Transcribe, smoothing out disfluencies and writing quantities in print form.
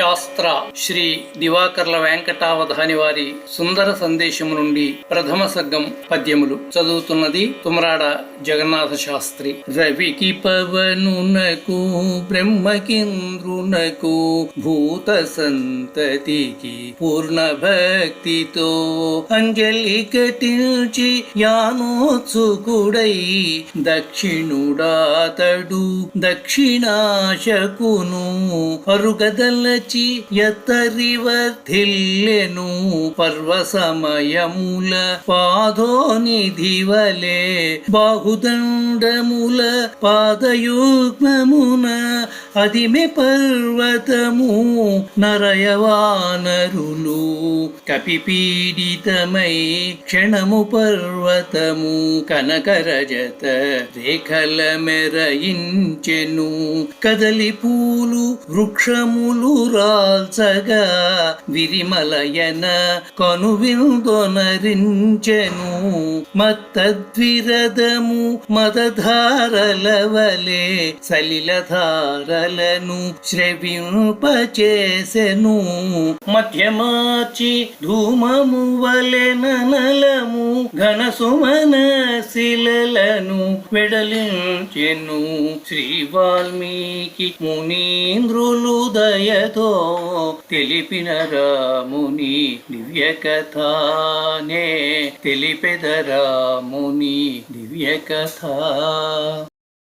శాస్త్ర శ్రీ దివాకర్ల వెంకటావధాని వారి సుందర సందేశము నుండి ప్రథమ సర్గం పద్యములు చదువుతున్నది తుమరాడ జగన్నాథ శాస్త్రి. రవికి పవనునకు బ్రహ్మకింద్రునకు భూత సంతతికి పూర్ణ భక్తితో అంజలి కటించి యానోత్సుకుడై దక్షిణుడాతడు దక్షిణాశకును అరుగదలచి ఎత్తరివర్ధిల్లెను పర్వ సమయముల పాదోనిధివలే బాహుదండముల పాదయుగ్మమున అదిమె పర్వతము నరయవానరులు కపిపీడితమై క్షణము పర్వతము కనకరజత రేఖల మెరయించెను కదలి పూలు వృక్షములు రాల్చగా విరిమలయన కనువిందొనరించెను మత్తద్విరదము మదధారలవలే సలిలధారలను శ్రవింపచేసెను మధ్యమార్చి ధూమము వలె ననలము ఘనసుమన శిలలను వెడలించెను శ్రీ వాల్మీకి మునీంద్రులు దయతో తెలిపిన రాముని దివ్య కథానే తెలిపెద రాముని దివ్య కథ.